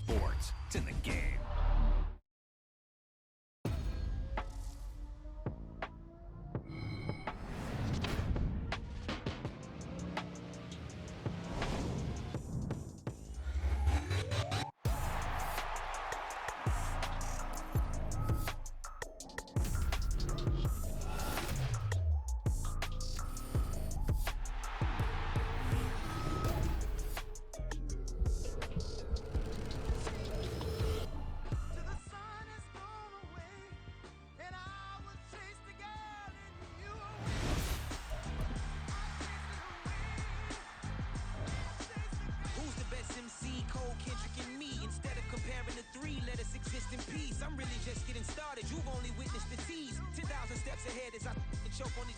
sports. It's in the game. I'm really just getting started. You've only witnessed the tease. 10,000 steps ahead as I choke on these.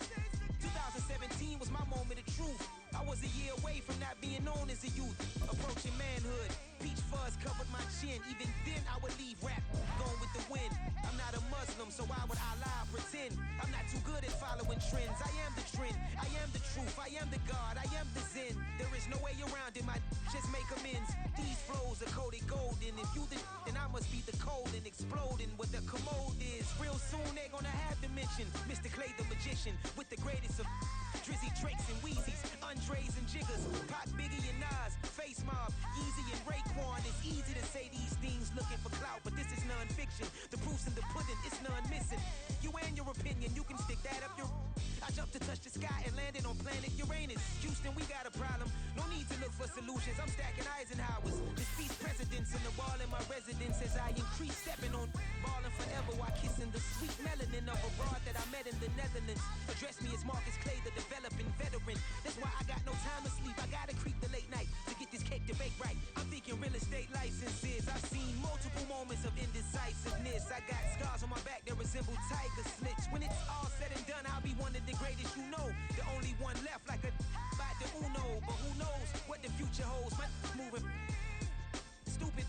2017 was my moment of truth. I was a year away from not being known as a youth. Approaching manhood. Peach fuzz covered my chin. Even then I would leave rap going with the wind. I'm not a Muslim, so why would I lie or pretend? I'm not too good at following trends. I am the trend. I am the truth. I am the God. I am the Zen. There is no way around it. My just make amends. These flows are coated golden. If you the then I must be the cold and exploding what the commode is. Real soon they're gonna have to mention Mr. Clay the magician with the greatest of Drizzy, Drakes, and Wheezies, Andres and Jiggers, Pac, Biggie, and Nas, Face Mob, Yeezy, and Raekwon. It's easy to say these things looking for clout, but this is non-fiction. The proof's in the pudding, it's none missing. You and your opinion, you can stick that up your... I jumped to touch the sky and landed on planet Uranus. Houston, we got a problem. No need to look for solutions. I'm stacking Eisenhowers. This feast presidents in the wall in my residence as I increase stepping on balling forever while kissing the sweet melanin of a broad that I met in the Netherlands. Address me as Marcus Clay, the developing veteran. That's why I got no time to sleep. I gotta creep the late night to get this cake to bake right. I'm thinking real estate licenses. I've seen multiple moments of indecisiveness. I got scars on my back that resemble tiger slits. When it's all said and done, I'll be one of the greatest you know. The only one left like a by the Uno. But who knows what the future holds. My moving stupid.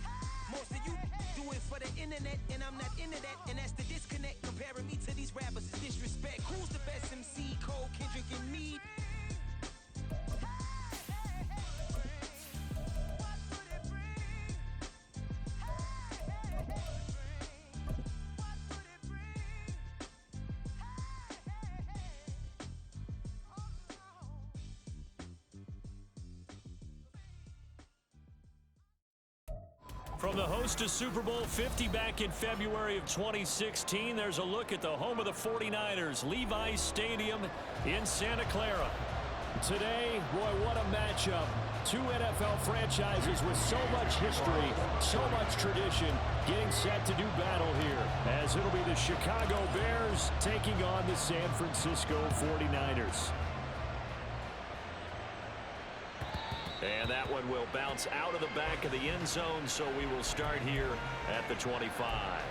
Most of you do it for the internet, and I'm not into that. And that's the disconnect. Comparing me to these rappers is disrespect. Who's the best MC? Cole, Kendrick, and me? From the host of Super Bowl 50 back in February of 2016, there's a look at the home of the 49ers, Levi's Stadium in Santa Clara. Today, boy, what a matchup. Two NFL franchises with so much history, so much tradition, getting set to do battle here, as it'll be the Chicago Bears taking on the San Francisco 49ers. And that one will bounce out of the back of the end zone, so we will start here at the 25.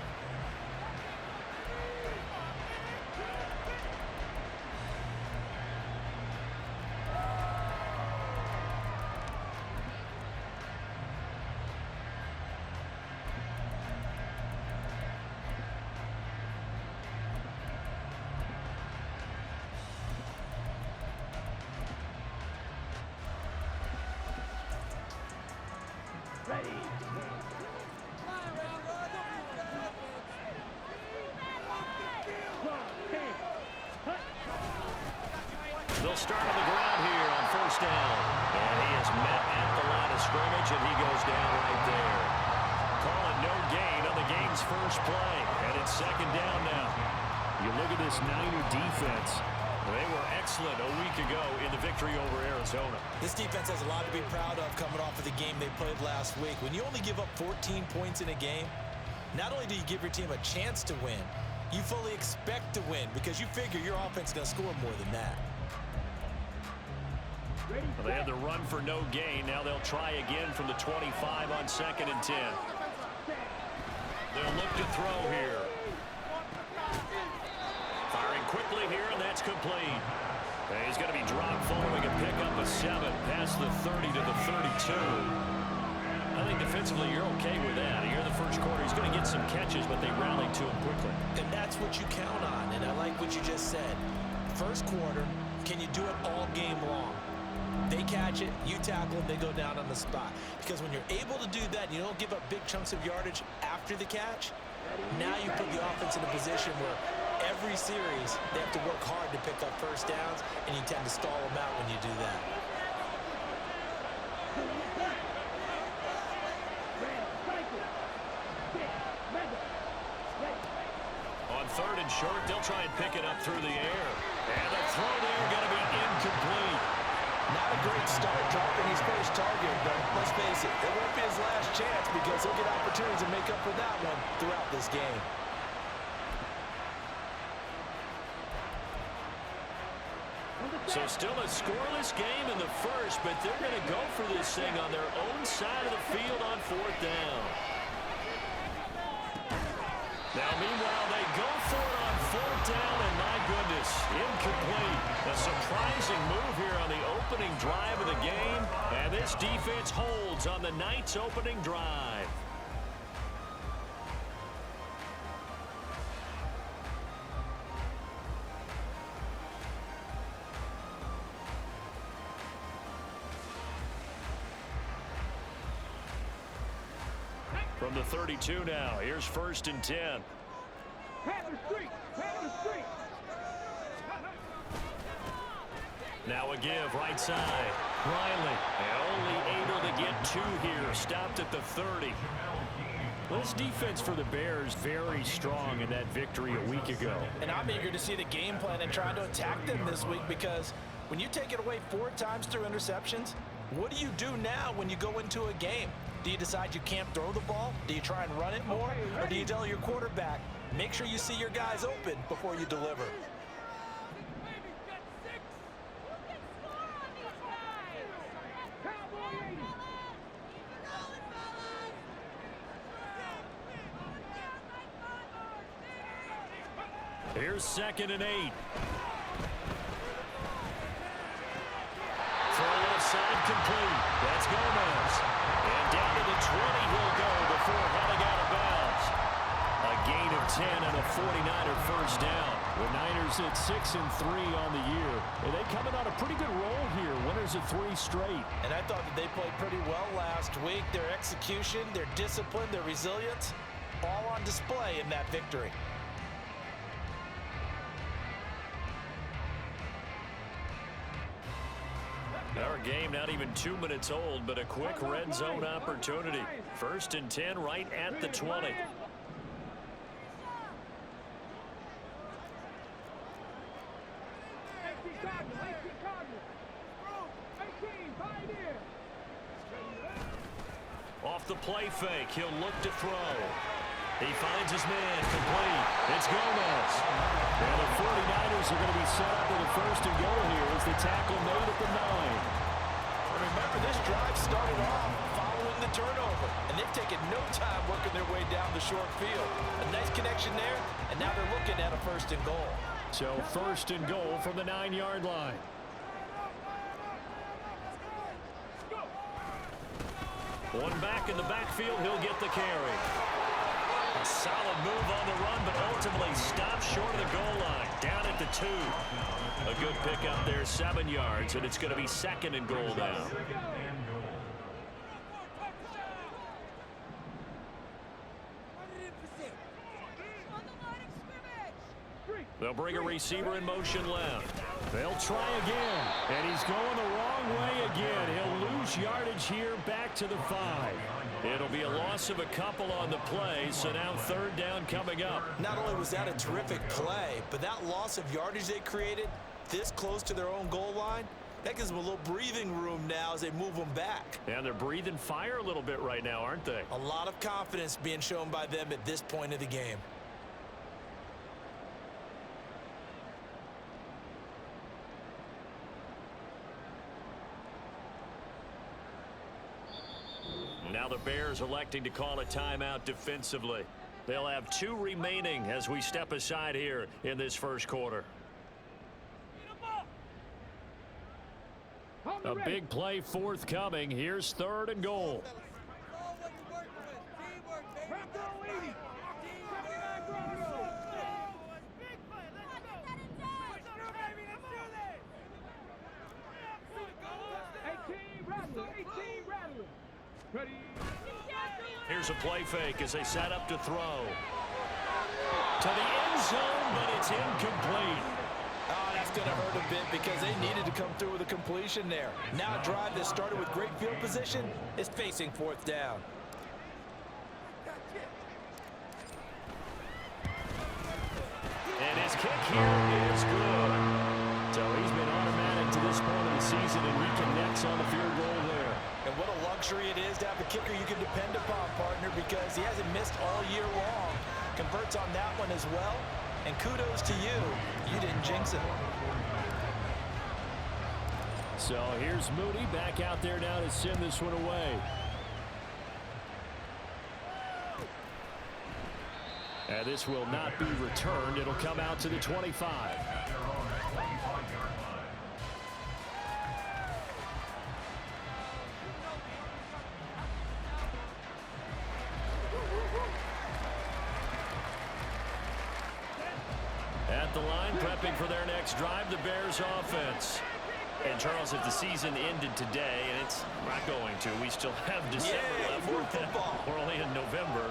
They'll start on the ground here on first down. And he is met at the line of scrimmage, and he goes down right there. Calling no gain on the game's first play. And it's second down now. You look at this Niner defense. They were excellent a week ago in the victory over Arizona. This defense has a lot to be proud of coming off of the game they played last week. When you only give up 14 points in a game, not only do you give your team a chance to win, you fully expect to win because you figure your offense is going to score more than that. Well, they had the run for no gain. Now they'll try again from the 25 on 2nd and 10. They'll look to throw here. Firing quickly here, and that's complete. And he's going to be dropped following a pickup of 7 past the 30 to the 32. I think defensively you're okay with that. Here in the first quarter, he's going to get some catches, but they rallied to him quickly. And that's what you count on, and I like what you just said. First quarter, can you do it all game long? They catch it, you tackle them, they go down on the spot. Because when you're able to do that, you don't give up big chunks of yardage after the catch, now you put the offense in a position where every series they have to work hard to pick up first downs, and you tend to stall them out when you do that. On 3rd and short, they'll try and pick it up through the air. And the throw there going to be incomplete. Not a great start dropping his first target, but let's face it, it won't be his last chance because he'll get opportunities to make up for that one throughout this game. So still a scoreless game in the first, but they're going to go for this thing on their own side of the field on 4th down. Now, meanwhile, they go for it on 4th down, and my goodness, incomplete. A surprising move here on the opening drive of the game, and this defense holds on the night's opening drive. From the 32 now, here's 1st and 10. Now a give, right side. Riley, only able to get 2 here, stopped at the 30. Well, this defense for the Bears very strong in that victory a week ago. And I'm eager to see the game plan and try to attack them this week, because when you take it away 4 times through interceptions, what do you do now when you go into a game? Do you decide you can't throw the ball? Do you try and run it more? Or do you tell your quarterback, make sure you see your guys open before you deliver? Here's 2nd and 8. Throw left side complete. That's Gomez. And down to the 20 he'll go before heading out of bounds. A gain of 10 and a 49er first down. The Niners at 6-3 on the year. And they coming on a pretty good roll here. Winners of 3 straight. And I thought that they played pretty well last week. Their execution, their discipline, their resilience, all on display in that victory. Our game not even 2 minutes old, but a quick red zone opportunity. 1st and 10 right at the 20. Off the play fake, he'll look to throw. He finds his man, complete. It's Gomez. And the 49ers are going to be set up with a 1st and goal here as the tackle made at the 9. Remember, this drive started off following the turnover, and they've taken no time working their way down the short field. A nice connection there, and now they're looking at a 1st and goal. So 1st and goal from the 9-yard line. One back in the backfield, he'll get the carry. A solid move on the run, but ultimately stopped short of the goal line, down at the 2. A good pickup there, 7 yards, and it's going to be 2nd and goal now. They'll bring a receiver in motion left. They'll try again, and he's going the wrong way again. He'll lose yardage here back to the 5. It'll be a loss of a couple on the play, so now 3rd down coming up. Not only was that a terrific play, but that loss of yardage they created this close to their own goal line, that gives them a little breathing room now as they move them back. And they're breathing fire a little bit right now, aren't they? A lot of confidence being shown by them at this point of the game. Now the Bears electing to call a timeout defensively. They'll have 2 remaining as we step aside here in this 1st quarter. A big play forthcoming. Here's 3rd and goal. Here's a play fake as they set up to throw. To the end zone, but it's incomplete. Oh, that's going to hurt a bit because they needed to come through with a completion there. Now a drive that started with great field position is facing fourth down. And his kick here is good. So he's been automatic to this point of the season, and he connects on the field goal there. And what a luxury it is to have a kicker you can depend upon, partner, because he hasn't missed all year long. Converts on that one as well. And kudos to you. You didn't jinx it. So here's Moody back out there now to send this one away. And this will not be returned. It'll come out to the 25. At the line, prepping for their next drive, the Bears offense. And, Charles, if the season ended today, and it's not going to, we still have December left. We're only in November.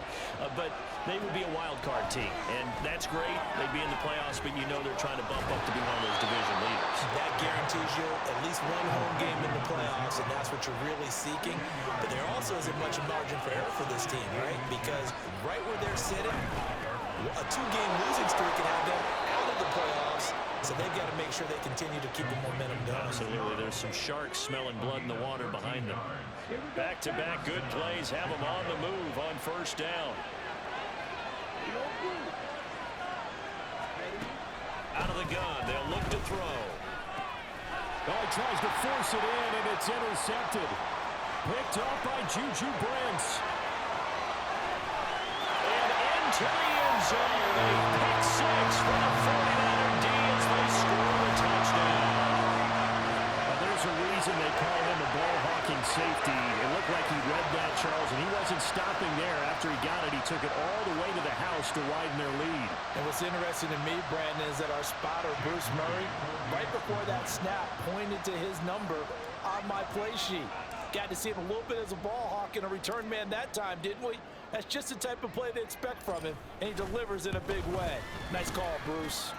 But they would be a wild card team, and that's great. They'd be in the playoffs, but you know they're trying to bump up to be one of those division leaders. That guarantees you at least one home game in the playoffs, and that's what you're really seeking. But there also isn't much margin for error for this team, right? Because right where they're sitting, a two-game losing streak can have them out of the playoffs. So they've got to make sure they continue to keep the momentum going. Absolutely. There's some sharks smelling blood in the water behind them. Back-to-back good plays have them on the move on first down. Out of the gun. They'll look to throw. Oh, he tries to force it in, and it's intercepted. Picked off by Juju Brents. And into the end zone. A pick six for the 49er D as they score a touchdown. There's a reason they call him a ball-hawking safety. It looked like he read that, Charles, and he wasn't stopping there. After he got it, he took it all the way to the house to widen their lead. And what's interesting to me, Brandon, is that our spotter, Bruce Murray, right before that snap, pointed to his number on my play sheet. Got to see him a little bit as a ball hawk and a return man that time, didn't we? That's just the type of play they expect from him, and he delivers in a big way. Nice call, Bruce.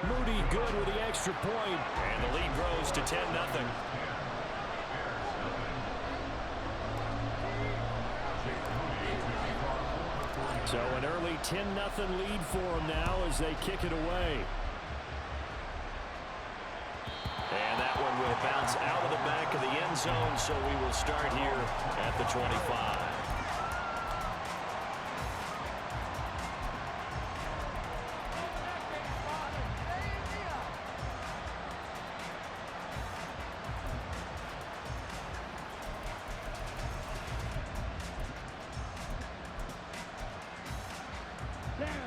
Moody good with the extra point. And the lead grows to 10-0. So an early 10-0 lead for them now as they kick it away. And that one will bounce out of the back of the end zone, so we will start here at the 25.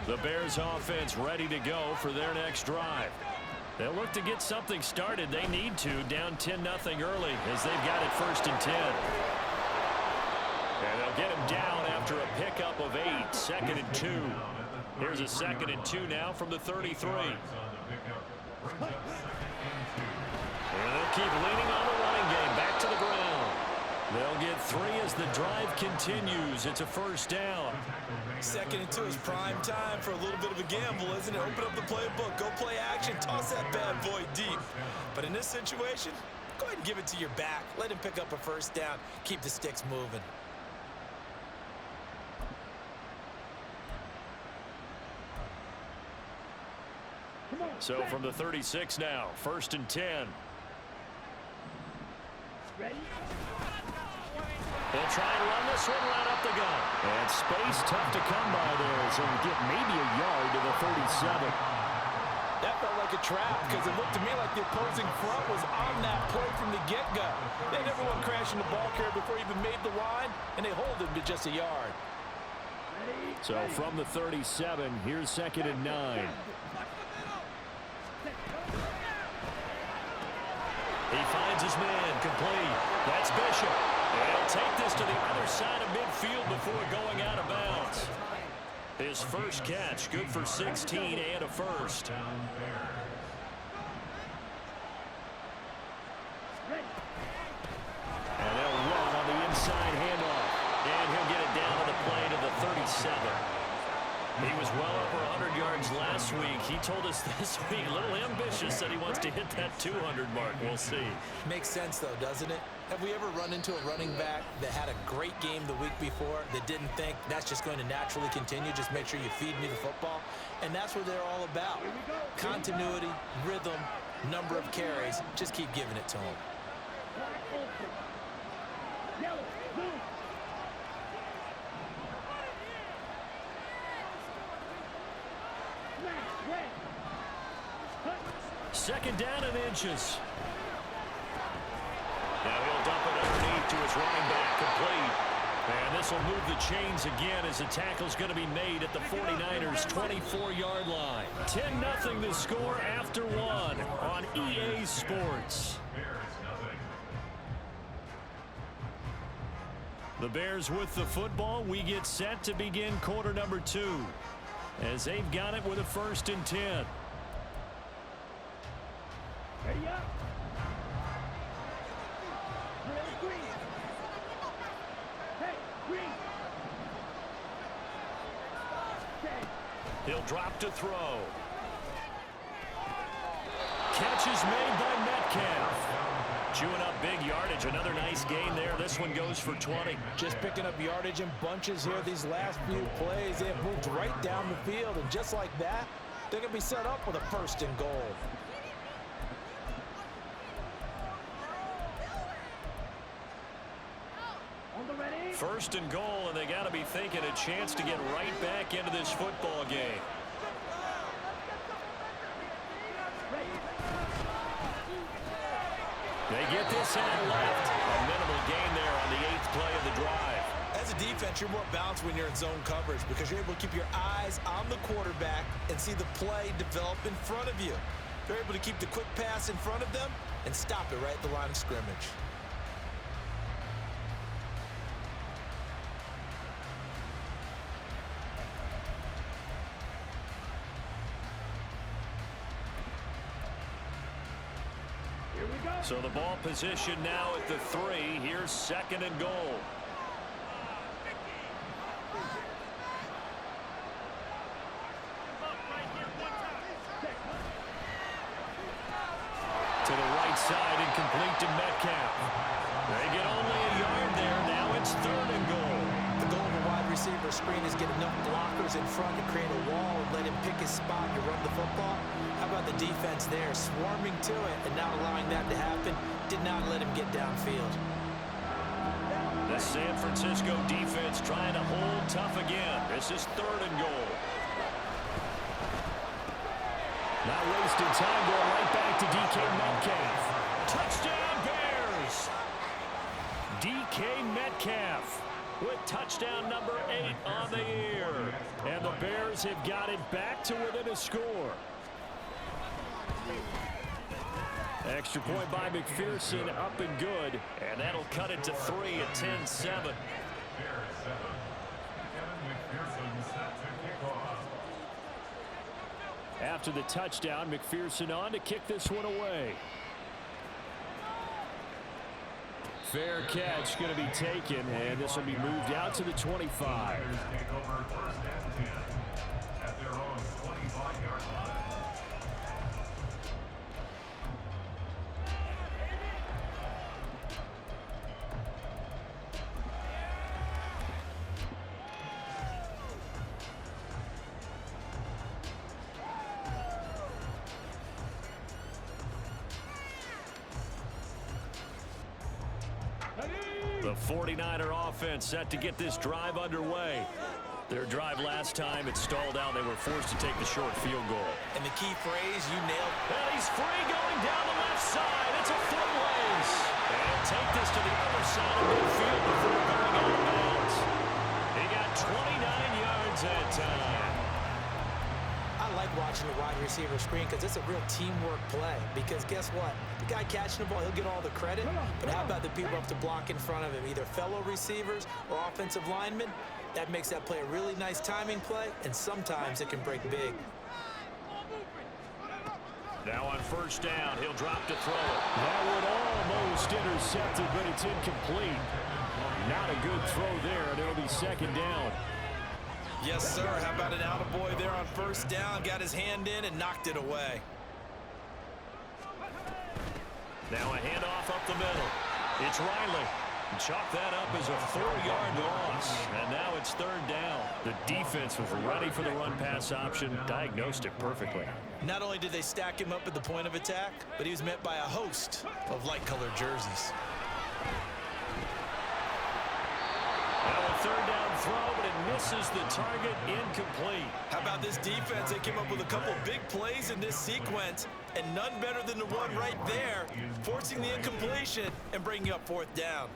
The Bears offense ready to go for their next drive. They'll look to get something started. They need to, down 10-0 early as they've got it 1st and 10. And they'll get him down after a pickup of 8, 2nd and 2. Here's a 2nd and 2 now from the 33. And they'll keep leaning on the running game, back to the ground. They'll get 3 as the drive continues. It's a 1st down. 2nd and 2 is prime time for a little bit of a gamble, isn't it? Open up the playbook, go play action, toss that bad boy deep. But in this situation, go ahead and give it to your back. Let him pick up a 1st down. Keep the sticks moving. So from the 36 now, 1st and 10. Ready? They'll try and run this one right up the gut. And space tough to come by there, so we get maybe a yard to the 37. That felt like a trap because it looked to me like the opposing front was on that play from the get-go. They had everyone crashing the ball carrier before he even made the line, and they hold him to just a yard. So from the 37, here's 2nd and 9. He finds his man, complete. That's Bishop. He'll take this to the other side of midfield before going out of bounds. His first catch, good for 16 and a 1st. And they'll run on the inside last week. He told us this week, a little ambitious, said he wants to hit that 200 mark. We'll see. Makes sense, though, doesn't it? Have we ever run into a running back that had a great game the week before that didn't think that's just going to naturally continue? Just make sure you feed me the football. And that's what they're all about. Continuity, rhythm, number of carries. Just keep giving it to them. Second down and inches. Now he'll dump it underneath to his running back, complete. And this will move the chains again as the tackle's going to be made at the 49ers' 24-yard line. 10-0 the score after one on EA Sports. The Bears with the football. We get set to begin quarter number 2 as they've got it with a 1st and 10. He'll drop to throw. Catch is made by Metcalf. Chewing up big yardage. Another nice gain there. This one goes for 20. Just picking up yardage in bunches here these last few plays. They have moved right down the field, and just like that, they're going to be set up with a 1st and goal. First and goal, and they got to be thinking a chance to get right back into this football game. They get this and left. A minimal gain there on the 8th play of the drive. As a defense, you're more balanced when you're in zone coverage because you're able to keep your eyes on the quarterback and see the play develop in front of you. They're able to keep the quick pass in front of them and stop it right at the line of scrimmage. So the ball position now at the 3. Here's 2nd and goal. To the right side and complete to Metcalf. They get only a yard there. Now it's 3rd and goal. The goal of a wide receiver screen is get enough blockers in front to create a wall and let him pick his spot to run the football. How about the defense there, swarming to it and not allowing that to happen? Did not let him get downfield. The San Francisco defense trying to hold tough again. This is 3rd and goal. Not wasting time, going right back to DK Metcalf. Touchdown Bears! DK Metcalf with touchdown number 8 on the year. And the Bears have got it back to within a score. Extra point by McPherson, up and good. And that'll cut it to 3 at 10-7. After the touchdown, McPherson on to kick this one away. Fair catch going to be taken, and this will be moved out to the 25. The 49er offense set to get this drive underway. Their drive last time, it stalled out. They were forced to take the short field goal. And the key phrase, you nailed. And he's free going down the left side. It's a foot race. And take this to the other side of midfield before going out of bounds. He got 29 yards that time. I like watching the wide receiver screen because it's a real teamwork play. Because guess what? The guy catching the ball, he'll get all the credit. But how about the people up to block in front of him, either fellow receivers or offensive linemen? That makes that play a really nice timing play, and sometimes it can break big. Now on first down, he'll drop to throw it. That would almost intercepted, but it's incomplete. Not a good throw there, and it'll be second down. Yes, sir. How about an attaboy there on first down? Got his hand in and knocked it away. Now a handoff up the middle. It's Riley. Chalk that up as a 4-yard loss. And now it's third down. The defense was ready for the run-pass option. Diagnosed it perfectly. Not only did they stack him up at the point of attack, but he was met by a host of light-colored jerseys. Now a third down throw, but it misses the target, incomplete. How about this defense? They came up with a couple big plays in this sequence, and none better than the one right there, forcing the incompletion and bringing up fourth down.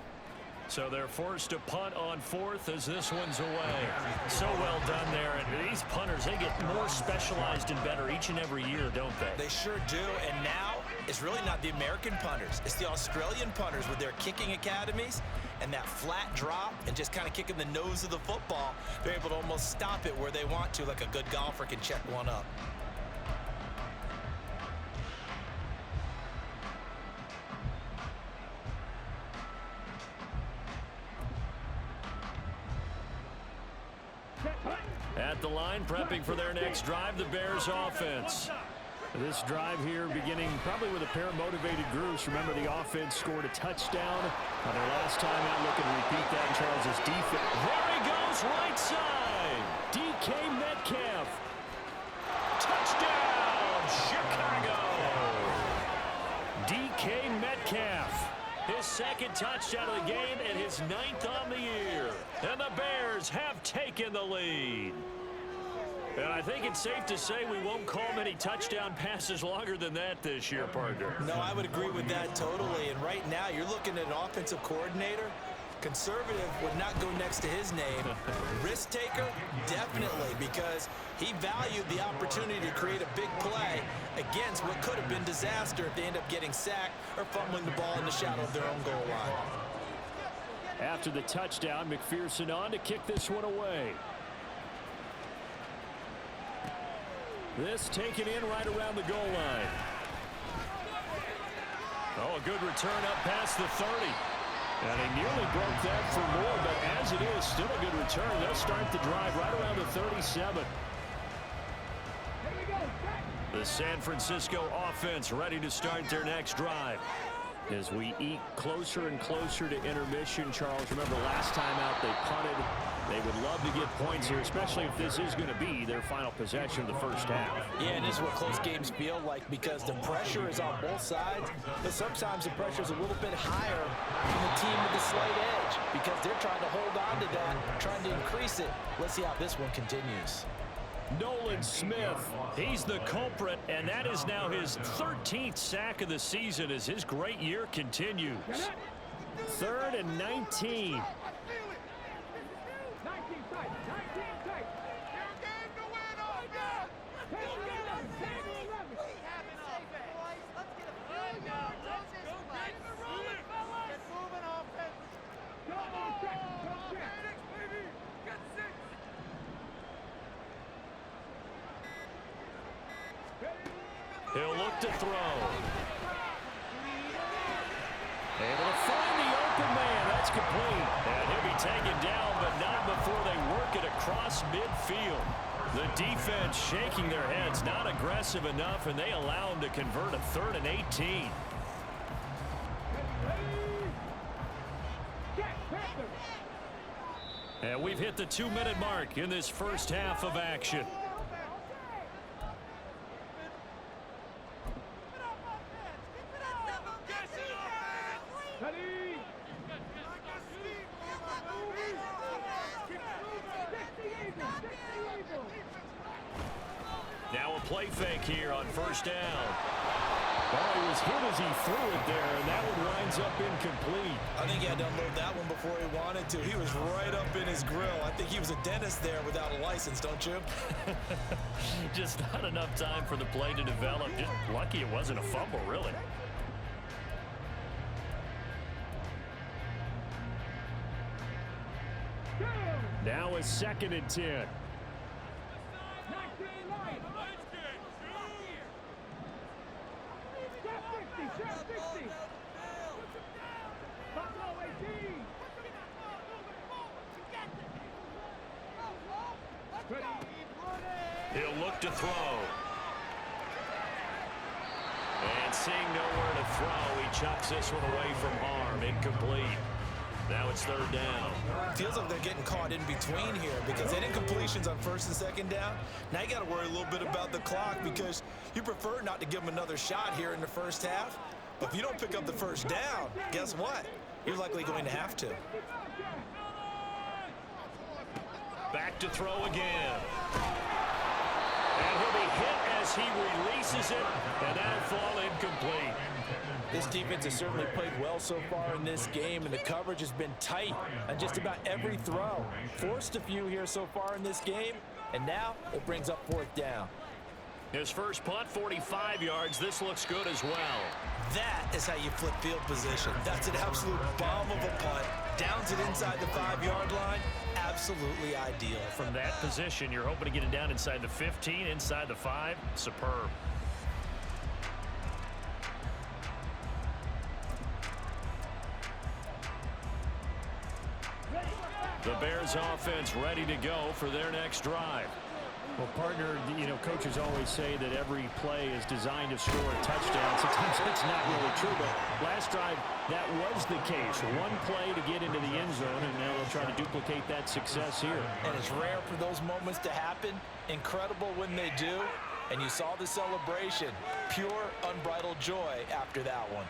So they're forced to punt on fourth as this one's away. So well done there. And these punters, they get more specialized and better each and every year, don't they? They sure do. And now it's really not the American punters. It's the Australian punters with their kicking academies and that flat drop and just kind of kicking the nose of the football. They're able to almost stop it where they want to, like a good golfer can check one up. At the line, prepping for their next drive, the Bears offense. This drive here beginning probably with a pair of motivated groups. Remember, the offense scored a touchdown on their last time out. Looking to repeat that in Charles's defense. There he goes, right side. DK Metcalf. Touchdown, Chicago. DK Metcalf. His second touchdown of the game and his 9th on the year. And the Bears have taken the lead. And I think it's safe to say we won't call many touchdown passes longer than that this year, partner. No, I would agree with that totally. And right now, you're looking at an offensive coordinator. Conservative would not go next to his name. Risk taker, definitely, because he valued the opportunity to create a big play against what could have been disaster if they end up getting sacked or fumbling the ball in the shadow of their own goal line. After the touchdown, McPherson on to kick this one away. This taken in right around the goal line. Oh, a good return up past the 30. And he nearly broke that for more, but as it is, still a good return. They'll start the drive right around the 37. The San Francisco offense ready to start their next drive. As we eke closer and closer to intermission, Charles, remember last time out they punted. They would love to get points here, especially if this is going to be their final possession of the first half. Yeah, and this is what close games feel like because the pressure is on both sides, but sometimes the pressure is a little bit higher from the team with the slight edge because they're trying to hold on to that, trying to increase it. Let's see how this one continues. Nolan Smith, he's the culprit, and that is now his 13th sack of the season as his great year continues. 3rd and 19. He'll look to throw. Able to find the open man. That's complete. And he'll be taken down, but not before they work it across midfield. The defense shaking their heads, not aggressive enough, and they allow him to convert a 3rd and 18. And we've hit the 2-minute mark in this first half of action. Now a play fake here on first down. Oh, he was hit as he threw it there, and that one winds up incomplete. I think he had to unload that one before he wanted to. He was right up in his grill. I think he was a dentist there without a license, don't you? Just not enough time for the play to develop. Just lucky it wasn't a fumble, really. Now a 2nd and 10. He'll look to throw. And seeing nowhere to throw, he chucks this one away from harm. Incomplete. Now it's third down. Feels like they're getting caught in between here because they didn't completions on first and second down. Now you got to worry a little bit about the clock because you prefer not to give them another shot here in the first half. But if you don't pick up the first down, guess what? You're likely going to have to. Back to throw again. And he'll be hit as he releases it, and that'll fall incomplete. This defense has certainly played well so far in this game, and the coverage has been tight on just about every throw. Forced a few here so far in this game, and now it brings up fourth down. His first punt, 45 yards. This looks good as well. That is how you flip field position. That's an absolute bomb of a punt. Downs it inside the 5-yard line. Absolutely ideal. From that position, you're hoping to get it down inside the 15, inside the 5. Superb. The Bears offense ready to go for their next drive. Well, partner, you know, coaches always say that every play is designed to score a touchdown. Sometimes it's not really true, but last drive, that was the case. One play to get into the end zone, and now they'll try to duplicate that success here. And it's rare for those moments to happen. Incredible when they do. And you saw the celebration. Pure, unbridled joy after that one.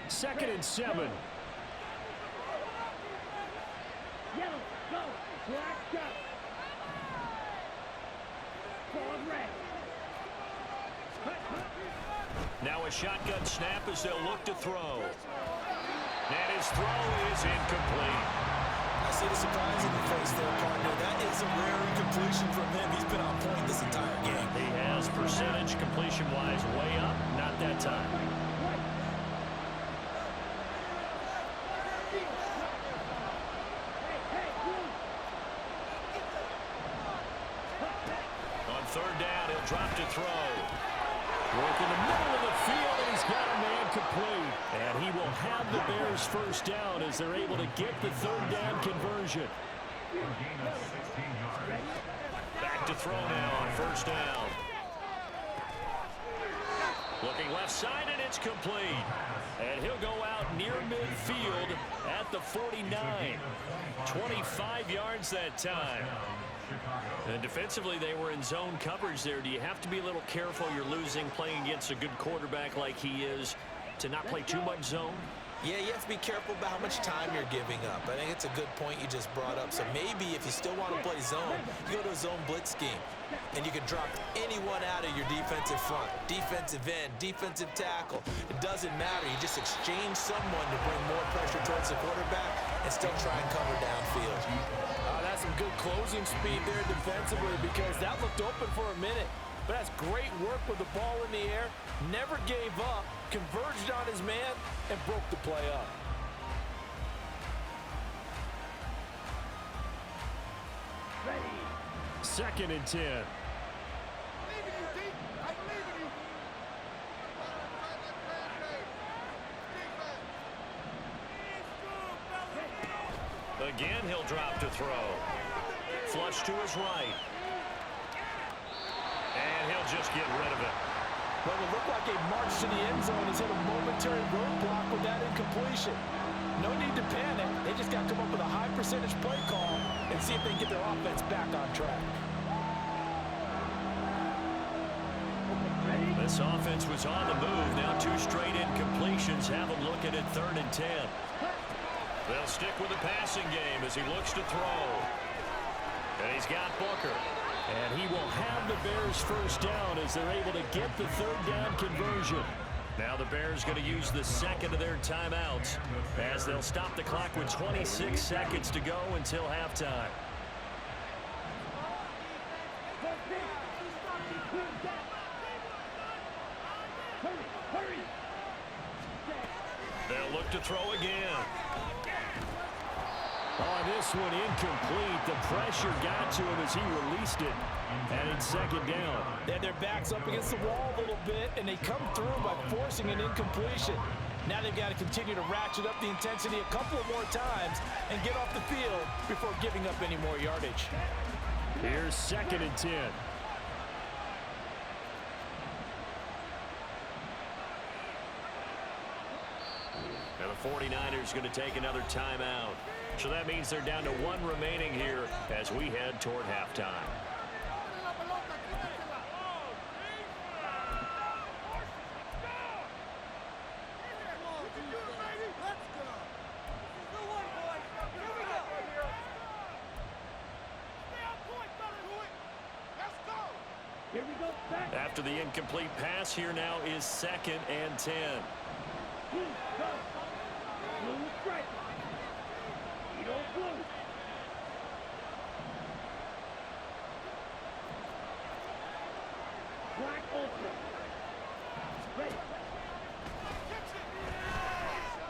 Second and 7. Yellow, go, black, go. Forward red. Now a shotgun snap as they'll look to throw. And his throw is incomplete. I see the surprise in your face there, partner. That is a rare incompletion from him. He's been on point this entire game. He has percentage completion-wise way up. Not that time. On third down, he'll drop to throw. Work in the middle of the field, and he's got a man complete. And he will have the Bears first down as they're able to get the third down conversion. Back to throw now on first down. Looking left side, and it's complete. And he'll go out near midfield at the 49. 25 yards that time. And defensively, they were in zone coverage there. Do you have to be a little careful? You're losing, playing against a good quarterback like he is, to not play too much zone? Yeah, you have to be careful about how much time you're giving up. I think it's a good point you just brought up. So maybe if you still want to play zone, you go to a zone blitz scheme. And you can drop anyone out of your defensive front. Defensive end, defensive tackle. It doesn't matter. You just exchange someone to bring more pressure towards the quarterback and still try and cover downfield. That's some good closing speed there defensively because that looked open for a minute. But that's great work with the ball in the air. Never gave up, converged on his man, and broke the play up. Second and 10. Again, he'll drop to throw. Flush to his right. And he'll just get rid of it. Well, it looked like a march to the end zone has hit a momentary roadblock with that incompletion. No need to panic. They just got to come up with a high percentage play call and see if they can get their offense back on track. This offense was on the move. Now 2 straight incompletions have them looking at 3rd and 10. They'll stick with the passing game as he looks to throw. And he's got Booker. And he will have the Bears first down as they're able to get the third down conversion. Now the Bears going to use the second of their timeouts as they'll stop the clock with 26 seconds to go until halftime. They'll look to throw again. Oh, this one incomplete. The pressure got to him as he released it. And it's second down. They had their backs up against the wall a little bit, and they come through by forcing an incompletion. Now they've got to continue to ratchet up the intensity a couple more times and get off the field before giving up any more yardage. Here's 2nd and 10. And the 49ers going to take another timeout. So that means they're down to 1 remaining here as we head toward halftime. After the incomplete pass, here now is 2nd and 10.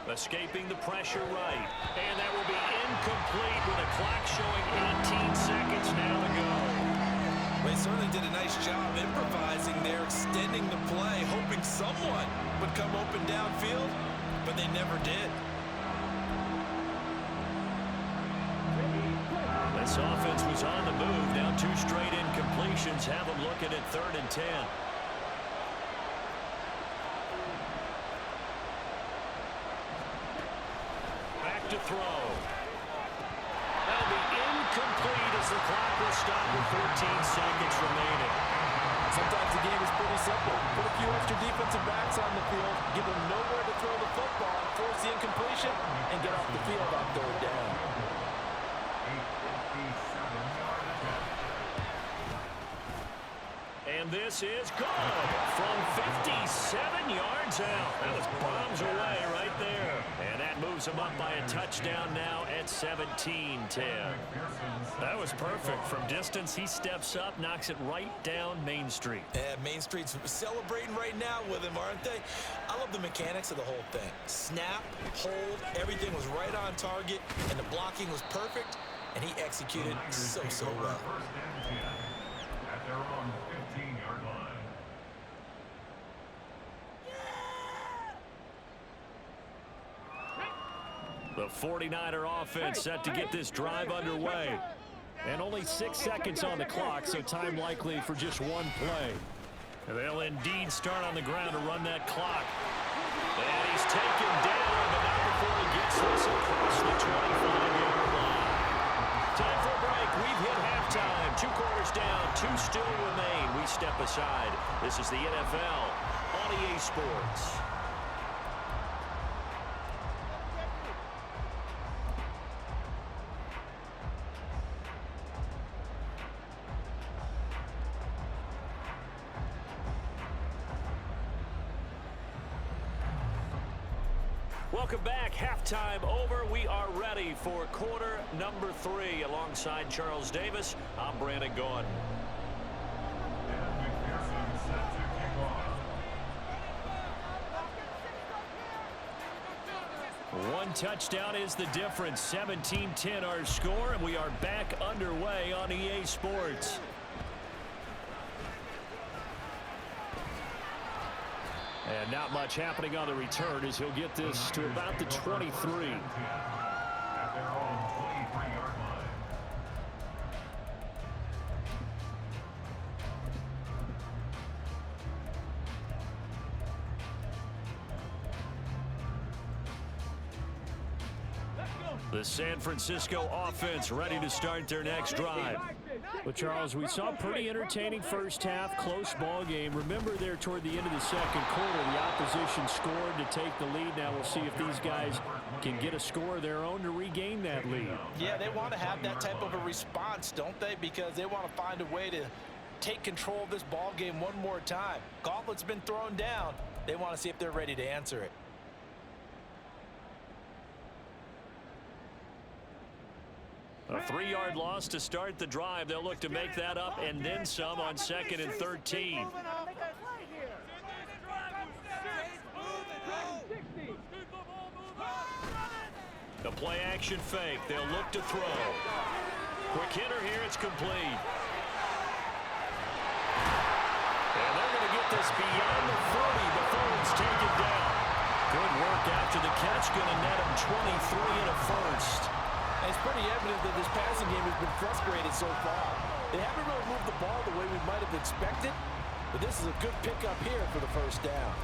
Escaping the pressure right. And that will be incomplete with a clock showing 18 seconds now to go. They certainly did a nice job improvising there, extending the play, hoping someone would come open downfield, but they never did. This offense was on the move. Now 2 straight incompletions have them looking at 3rd and 10. Back to throw. That'll be incomplete as the clock will stop with 14 seconds remaining. Sometimes the game is pretty simple. Put a few extra defensive backs on the field, give them nowhere to throw the football, force the incompletion, and get off the field on 3rd down. And this is good from 57 yards out. That was bombs away right there. And that moves them up by a touchdown now at 17-10. That was perfect. From distance, he steps up, knocks it right down Main Street. Yeah, Main Street's celebrating right now with him, aren't they? I love the mechanics of the whole thing. Snap, hold, everything was right on target, and the blocking was perfect, and he executed so well. At their own 15-yard line. The 49er offense set to get this drive underway. And only 6 seconds on the clock, so time likely for just 1 play. They'll indeed start on the ground to run that clock. And he's taken down, but not before he gets this across the 25-yard line. Time for a break. We've hit halftime. 2 quarters down, 2 still remain. We step aside. This is the NFL on EA Sports. Welcome back. Halftime over. We are ready for quarter number 3. Alongside Charles Davis, I'm Brandon Gaughan. And McPherson set to kick off. 1 touchdown is the difference. 17-10 our score, and we are back underway on EA Sports. And not much happening on the return as he'll get this to about the 23. At their own 23-yard line. The San Francisco offense ready to start their next drive. Well, Charles, we saw a pretty entertaining first half, close ball game. Remember there toward the end of the second quarter, the opposition scored to take the lead. Now we'll see if these guys can get a score of their own to regain that lead. Yeah, they want to have that type of a response, don't they? Because they want to find a way to take control of this ball game one more time. Gauntlet's been thrown down. They want to see if they're ready to answer it. A 3-yard loss to start the drive. They'll look to make that up and then some on 2nd and 13. The play action fake. They'll look to throw. Quick hitter here. It's complete. And they're going to get this beyond the 40 before it's taken down. Good work after the catch. Going to net him 23 and a first. And it's pretty evident that this passing game has been frustrated so far. They haven't really moved the ball the way we might have expected, but this is a good pickup here for the first down.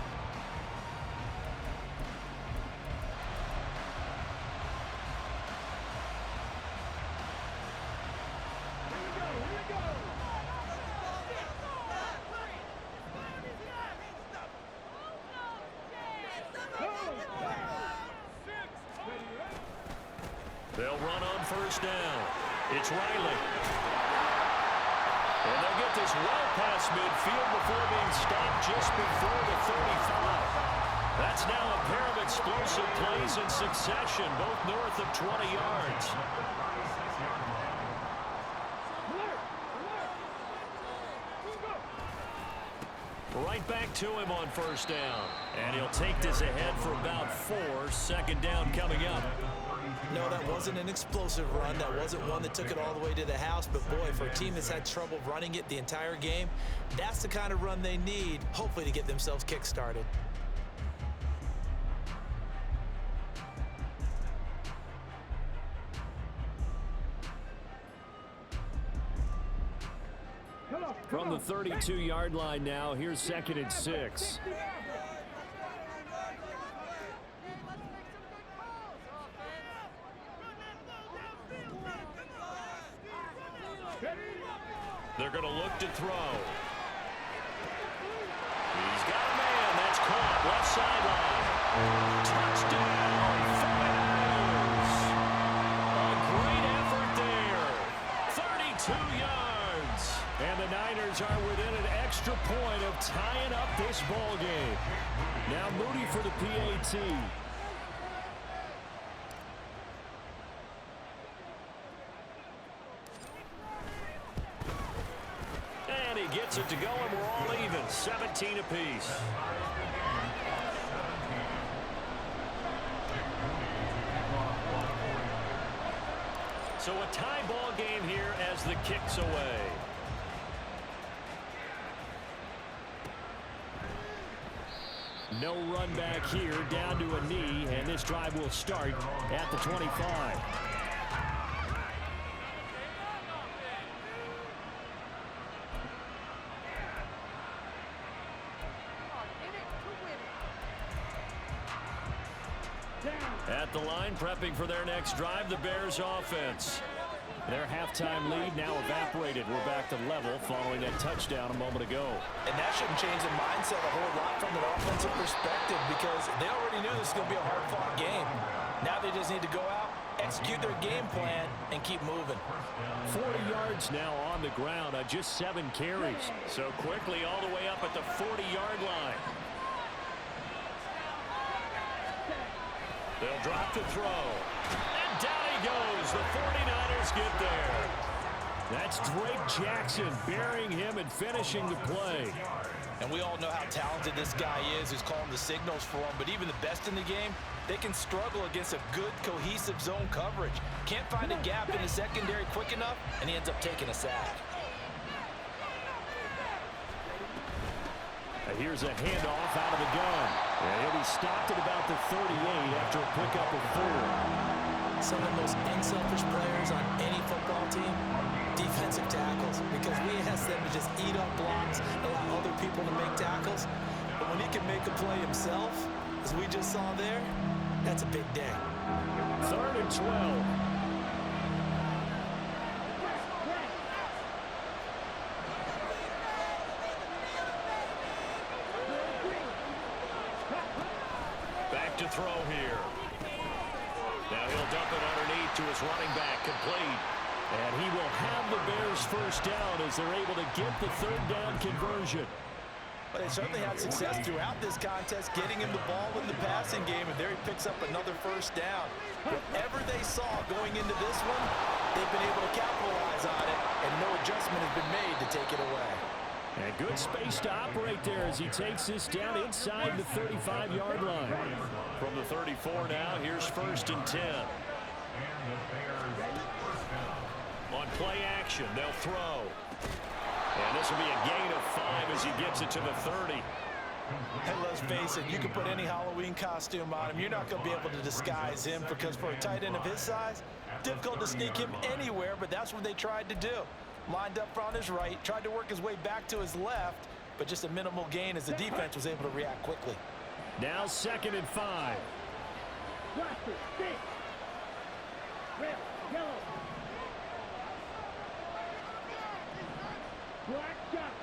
They'll run on first down. It's Riley. And they'll get this well past midfield before being stopped just before the 35. That's now a pair of explosive plays in succession, both north of 20 yards. Right back to him on first down. And he'll take this ahead for about 4. Second down coming up. No, that wasn't an explosive run. That wasn't one that took it all the way to the house. But, boy, for a team that's had trouble running it the entire game, that's the kind of run they need, hopefully, to get themselves kick-started. From the 32-yard line now, here's 2nd and 6. They're going to look to throw. He's got a man. That's caught. Left sideline. Touchdown, 49ers. A great effort there. 32 yards. And the Niners are within an extra point of tying up this ball game. Now Moody for the PAT. And he gets it to go, and we're all even. 17 apiece. So a tie ball game here as the kick's away. No run back here, down to a knee, and this drive will start at the 25. At the line, prepping for their next drive, the Bears offense. Their halftime lead now evaporated. We're back to level following that touchdown a moment ago. And that shouldn't change the mindset a whole lot from an offensive perspective because they already knew this was going to be a hard-fought game. Now they just need to go out, execute their game plan, and keep moving. 40 yards now on the ground on just 7 carries. So quickly all the way up at the 40-yard line. They'll drop to throw. And down he goes. The 49ers get there. That's Drake Jackson burying him and finishing the play. And we all know how talented this guy is who's calling the signals for him. But even the best in the game, they can struggle against a good, cohesive zone coverage. Can't find a gap in the secondary quick enough, and he ends up taking a sack. Here's a handoff out of the gun. And he'll be stopped at about the 38 after a pickup of 4. Some of the most unselfish players on any football team, defensive tackles, because we ask them to just eat up blocks, allow other people to make tackles. But when he can make a play himself, as we just saw there, that's a big day. 3rd and 12. To throw here. Now he'll dump it underneath to his running back, complete. And he will have the Bears first down as they're able to get the 3rd down conversion. But they certainly had success throughout this contest, getting him the ball in the passing game, and there he picks up another first down. Whatever they saw going into this one, they've been able to capitalize on it, and no adjustment has been made to take it away. And good space to operate there as he takes this down inside the 35-yard line. From the 34 now, here's 1st and 10. On play action, they'll throw. And this will be a gain of 5 as he gets it to the 30. And let's face it, you can put any Halloween costume on him. You're not going to be able to disguise him because for a tight end of his size, difficult to sneak him anywhere, but that's what they tried to do. Lined up on his right, tried to work his way back to his left, but just a minimal gain as the defense was able to react quickly. Now 2nd and 5. Blaster, stick. Red, yellow. Black shot.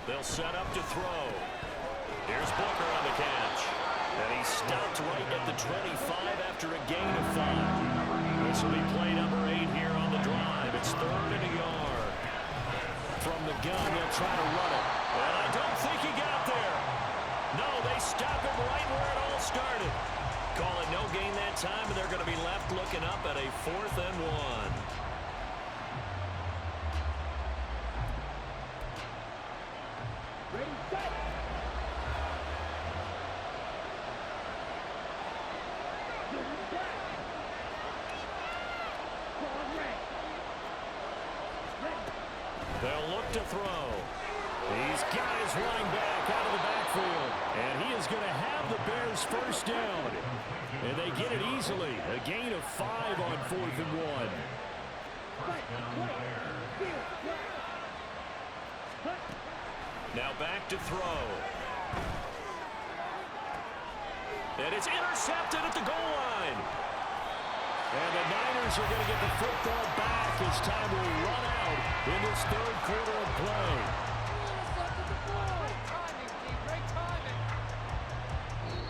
They'll set up to throw. Here's Booker on the catch. And he stopped right at the 25 after a gain of 5. This will be play number 8 here on the drive. It's 3rd and a yard. From the gun, they'll try to run it. And I don't think he got there. No, they stop him right where it all started. Call it no gain that time, and they're going to be left looking up at a 4th and 1. Ready, set. They'll look to throw. He's got his running back out of the backfield. And he is going to have the Bears first down. And they get it easily. A gain of 5 on 4th and 1. Now back to throw. And it's intercepted at the goal line. And the Niners are going to get the football back as time will run out in this 3rd quarter of play.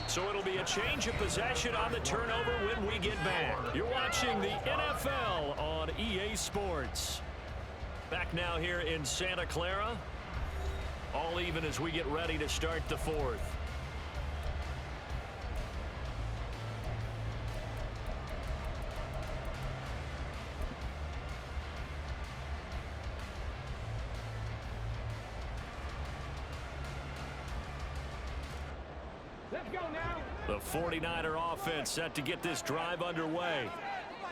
So it'll be a change of possession on the turnover when we get back. You're watching the NFL on EA Sports. Back now here in Santa Clara. All even as we get ready to start the 4th. Let's go now. The 49er offense set to get this drive underway.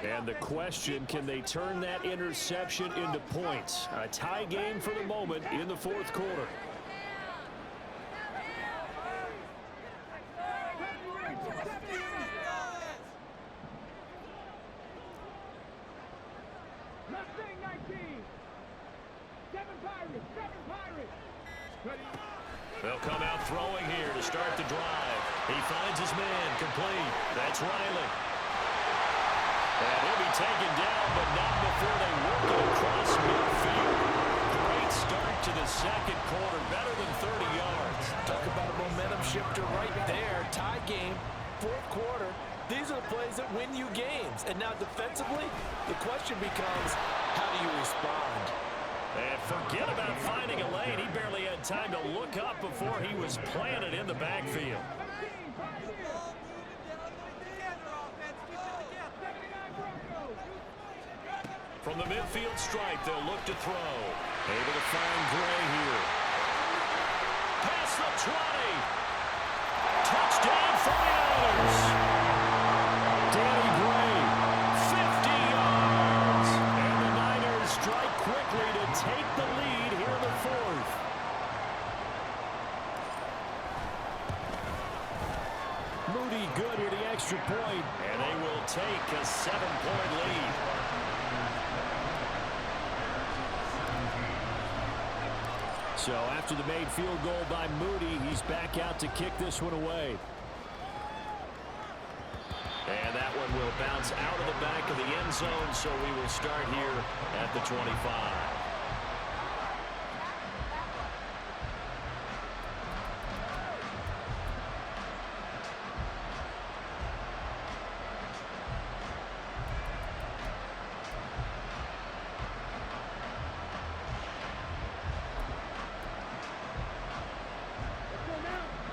And the question, can they turn that interception into points? A tie game for the moment in the 4th quarter. Mustang 19. 7 Pirates. 7 Pirates. Ready. They'll come out throwing here to start the drive. He finds his man complete. That's Riley. And he'll be taken down, but not before they work it across midfield. Great start to the 2nd quarter, better than 30 yards. Talk about a momentum shifter right there. Tie game, 4th quarter. These are the plays that win you games. And now defensively, the question becomes, how do you respond? And forget about finding a lane. He barely had time to look up before he was planted in the backfield. From the midfield stripe, they'll look to throw. Able to find Gray here. Past the 20. Touchdown 49ers. Danny Gray, 50 yards. and the Niners strike quickly to take the lead here in the 4th. Moody good with the extra point. And they will take a 7-point lead. So after the made field goal by Moody, he's back out to kick this one away. And that one will bounce out of the back of the end zone, so we will start here at the 25.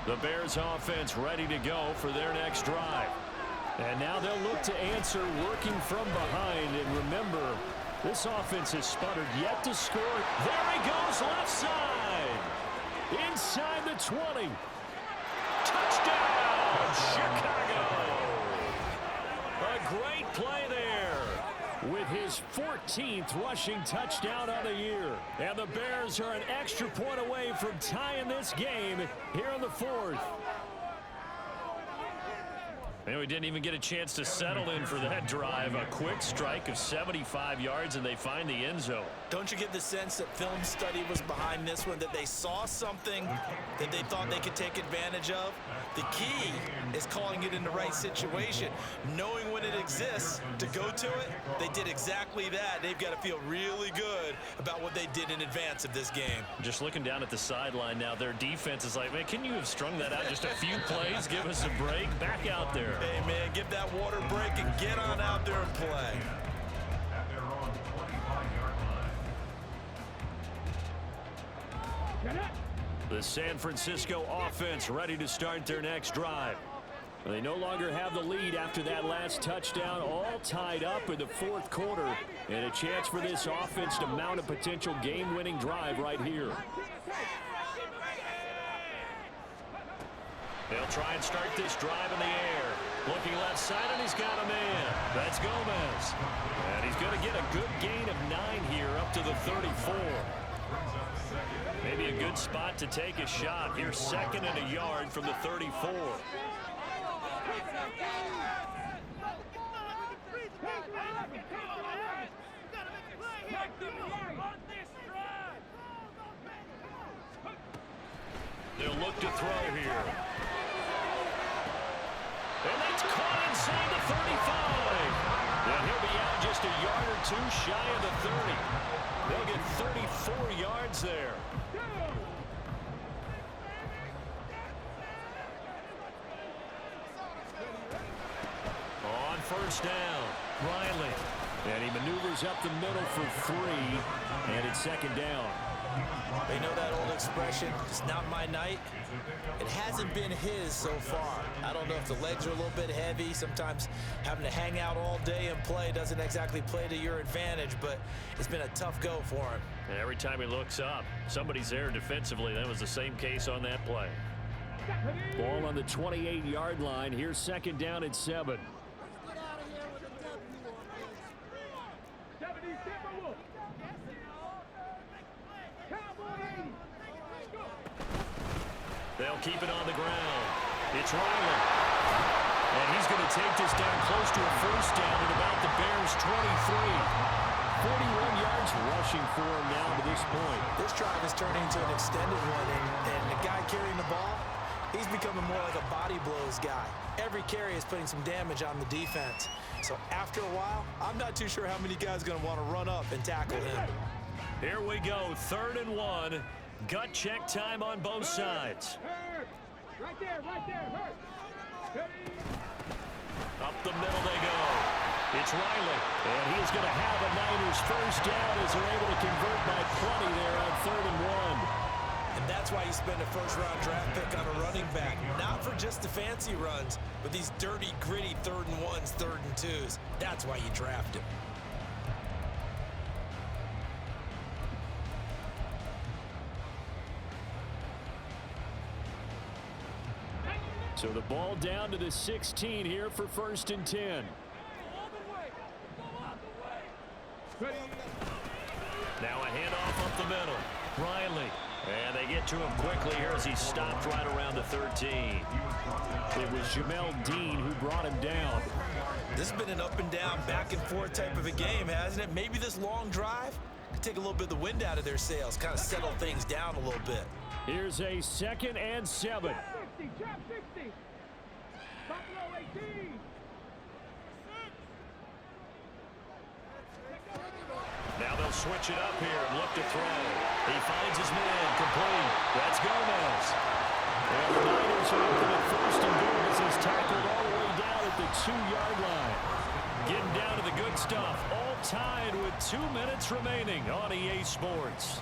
The Bears offense ready to go for their next drive. And now they'll look to answer working from behind. And remember, this offense has sputtered yet to score. There he goes, left side. Inside the 20. Touchdown, Chicago. A great play there. with his 14th rushing touchdown of the year. And the Bears are an extra point away from tying this game here in the fourth. And we didn't even get a chance to settle in for that drive. A quick strike of 75 yards, and they find the end zone. Don't you get the sense that film study was behind this one, that they saw something that they thought they could take advantage of? The key is calling it in the right situation, knowing when it exists to go to it. They did exactly that. They've got to feel really good about what they did in advance of this game. Just looking down at the sideline now, their defense is like, man, can you have strung that out just a few plays? Give us a break. Back out there. Hey, man, give that water break and get on out there and play. At their own 25-yard line. The San Francisco offense ready to start their next drive. They no longer have the lead after that last touchdown, all tied up in the fourth quarter, and a chance for this offense to mount a potential game-winning drive right here. They'll try and start this drive in the air. Looking left side, and he's got a man. That's Gomez. And he's going to get a good gain of 9 here up to the 34. Maybe a good spot to take a shot. Here's 2nd and a yard from the 34. They'll look to throw here. And that's caught inside the 35. And he'll be out just a yard or two shy of the 30. They'll get 34 yards there. On first down, Riley. And he maneuvers up the middle for 3. And it's 2nd down. They know that old expression, it's not my night. It hasn't been his so far. I don't know if the legs are a little bit heavy. Sometimes having to hang out all day and play doesn't exactly play to your advantage, but it's been a tough go for him. And every time he looks up, somebody's there defensively. That was the same case on that play. Ball on the 28-yard line. Here's 2nd down and 7. They'll keep it on the ground. It's Riley. And he's going to take this down close to a first down at about the Bears' 23. 41 yards rushing for him now to this point. This drive is turning into an extended one, and the guy carrying the ball, he's becoming more like a body blows guy. Every carry is putting some damage on the defense. So after a while, I'm not too sure how many guys are going to want to run up and tackle him. Here we go, 3rd and 1. Gut check time on both sides. Right there, hurt. Up the middle they go. It's Riley. And he's going to have a Niners first down as they're able to convert by plenty there on 3rd and 1. And that's why you spend a first-round draft pick on a running back. Not for just the fancy runs, but these dirty, gritty 3rd and 1s, 3rd and 2s. That's why you draft him. So the ball down to the 16 here for 1st and 10. Now a handoff up the middle. Riley. And they get to him quickly here as he stopped right around the 13. It was Jamel Dean who brought him down. This has been an up and down, back and forth type of a game, hasn't it? Maybe this long drive could take a little bit of the wind out of their sails, kind of settle things down a little bit. Here's a 2nd and 7. Trap 60. Buffalo 18. Now they'll switch it up here and look to throw. He finds his man complete. That's Gomez. And the Niners are open at 1st and Gomez is tackled all the way down at the 2-yard line. Getting down to the good stuff. All tied with 2 minutes remaining on EA Sports.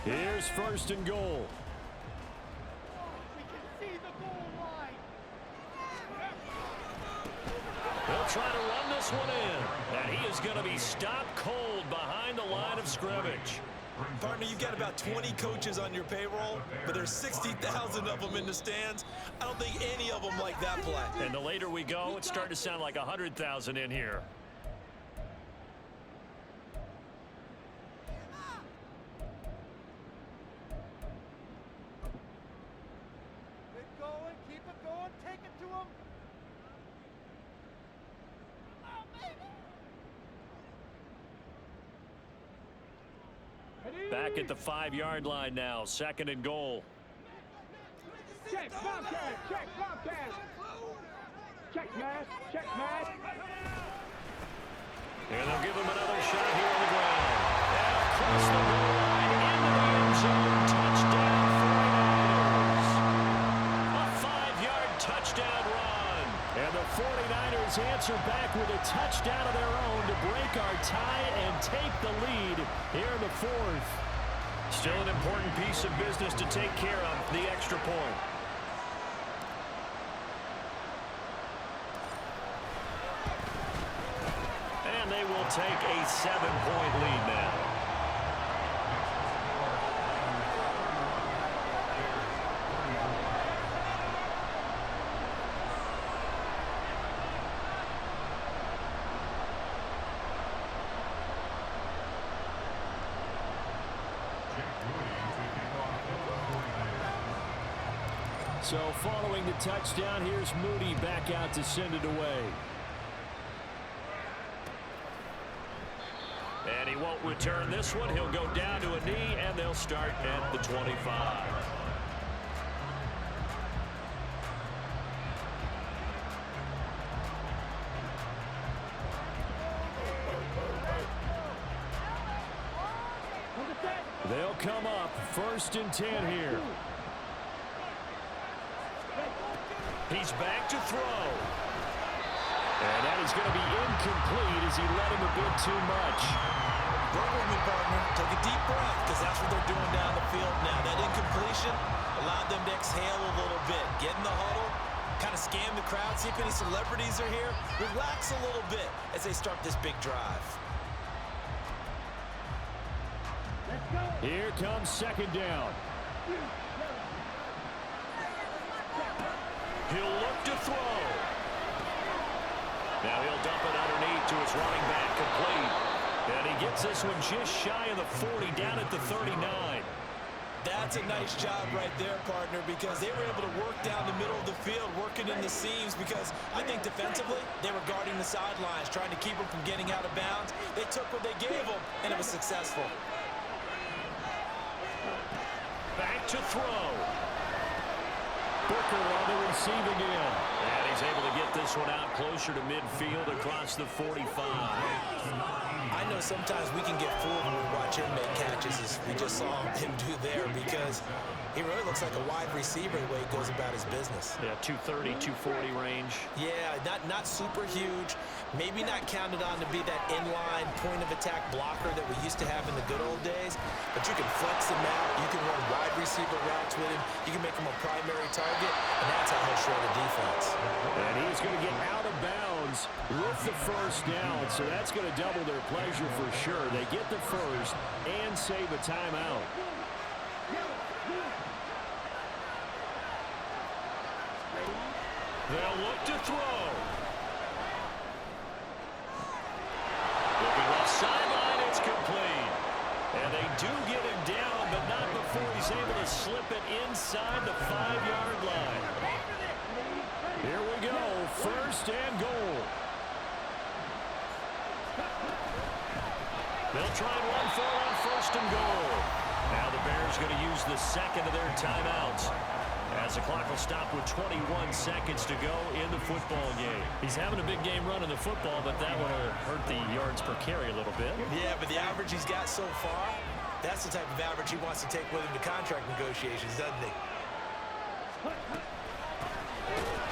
Here's first and goal. We can see the goal line. They'll try to run this one in. And he is going to be stopped cold behind the line of scrimmage. Partner, you've got about 20 coaches on your payroll, but there's 60,000 of them in the stands. I don't think any of them like that play. And the later we go, it's starting to sound like 100,000 in here. Keep going, keep it going, take it to him. Back at the 5-yard line now, second and goal. Check, Bobcat, check, Bobcat. Check, Matt, check, Matt. And they'll give him another shot here on the ground. And across the goal line into the end zone. Touchdown 49ers. A 5-yard touchdown run. And the 49ers answer back with a touchdown of their own to break our tie and take the lead here in the fourth. Still an important piece of business to take care of, the extra point. And they will take a 7-point lead now. So following the touchdown, here's Moody back out to send it away. And he won't return this one. He'll go down to a knee, and they'll start at the 25. They'll come up first and 10 here. He's back to throw. And that is going to be incomplete as he let him a bit too much. Work with me, partner. Take a deep breath, because that's what they're doing down the field now. That incompletion allowed them to exhale a little bit. Get in the huddle, kind of scan the crowd, see if any celebrities are here. Relax a little bit as they start this big drive. Here comes second down. He'll look to throw. Now he'll dump it underneath to his running back, complete. And he gets this one just shy of the 40, down at the 39. That's a nice job right there, partner, because they were able to work down the middle of the field, working in the seams, because I think defensively they were guarding the sidelines, trying to keep them from getting out of bounds. They took what they gave them, and it was successful. Back to throw. Booker on the receiving end. And he's able to get this one out closer to midfield across the 45. I know sometimes we can get fooled when we watch him make catches, as we just saw him do there, because he really looks like a wide receiver the way he goes about his business. Yeah, 230, 240 range. Yeah, not super huge. Maybe not counted on to be that inline point-of-attack blocker that we used to have in the good old days, but you can flex him out. You can run wide receiver routes with him. You can make him a primary target, and that's how he'll shred the defense. And he's going to get out of bounds with the first down, so that's going to double their pleasure for sure. They get the first and save a timeout. They'll look to throw. Looking left sideline, it's complete. And they do get him down, but not before he's able to slip it inside the 5-yard line. Here we go, first and goal. They'll try and run for it on first and goal. Now the Bears going to use the second of their timeouts, as the clock will stop with 21 seconds to go in the football game. He's having a big game running the football, but that one will hurt the yards per carry a little bit. Yeah, but the average he's got so far, that's the type of average he wants to take with him to contract negotiations, doesn't he?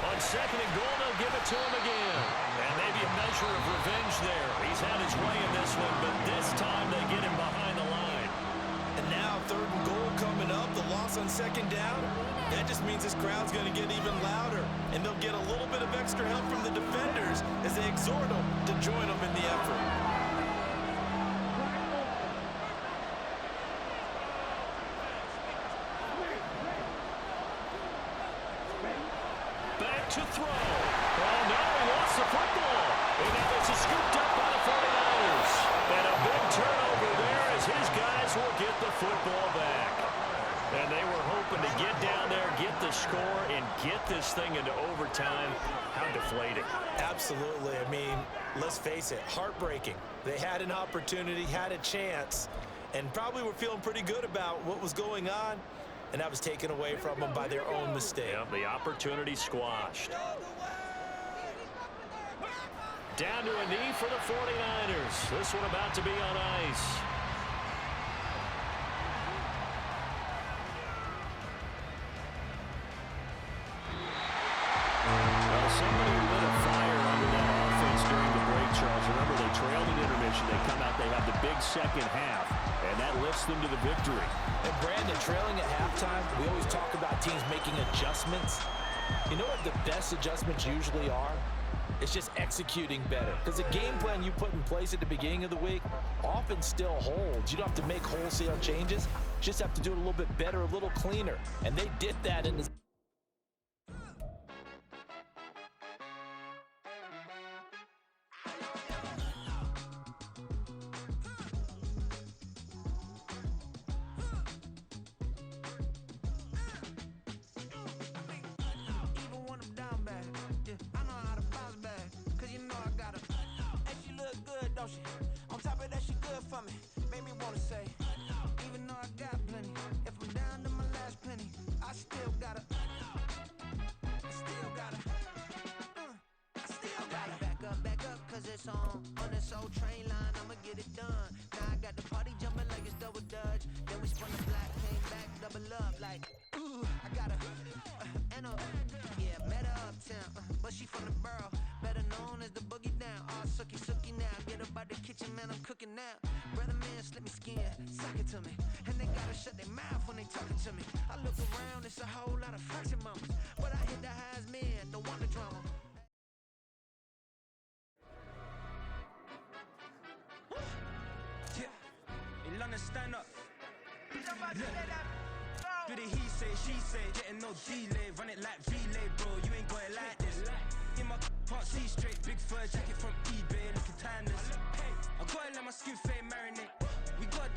On second and goal, they'll give it to him again. And maybe a measure of revenge there. He's had his way in this one, but this time they get him behind the line. And now third and goal. second down, that just means this crowd's going to get even louder, and they'll get a little bit of extra help from the defenders as they exhort them to join them in the effort. Back to throw. Oh, no, he lost the football. And now it's scooped up by the 49ers. And a big turnover there as his guys will get the football back. And they were hoping to get down there, get the score, and get this thing into overtime. How deflating. Absolutely. I mean, let's face it, heartbreaking. They had an opportunity, had a chance, and probably were feeling pretty good about what was going on, and that was taken away from them by their own mistake. Yep, the opportunity squashed. Down to a knee for the 49ers. This one about to be on ice. Well, somebody lit a fire under that offense during the break, Charles. Remember, they trailed at intermission. They come out, they have the big second half, and that lifts them to the victory. And Brandon, trailing at halftime, we always talk about teams making adjustments. You know what the best adjustments usually are? It's just executing better. Because the game plan you put in place at the beginning of the week often still holds. You don't have to make wholesale changes. You just have to do it a little bit better, a little cleaner. And they did that in the on top of that, she good for me. Made me wanna say, even though I got plenty, if I'm down to my last penny, I still gotta back up, cause it's on this old train line, I'ma get it done. Now I got the party jumping like it's double dutch. Then we spun the block, came back, double up, like, ooh, I got a, yeah, met her uptown, but she from the borough, better known as the boogie down. All sookie now, get up out the kitchen, man, I'm cooking now. Brother man, slip me skin, suck it to me, and they gotta shut their mouth when they talking to me. I look around, it's a whole lot of fraction mamas, but I hit the highs, man, don't want the drama. Yeah, in London, stand up. Do the he say, she say, getting no delay, run it like relay, bro, you ain't got it like this. In my part C straight, big fur jacket from eBay, looking timeless. Hey, I gotta let my skin fade marinate. We got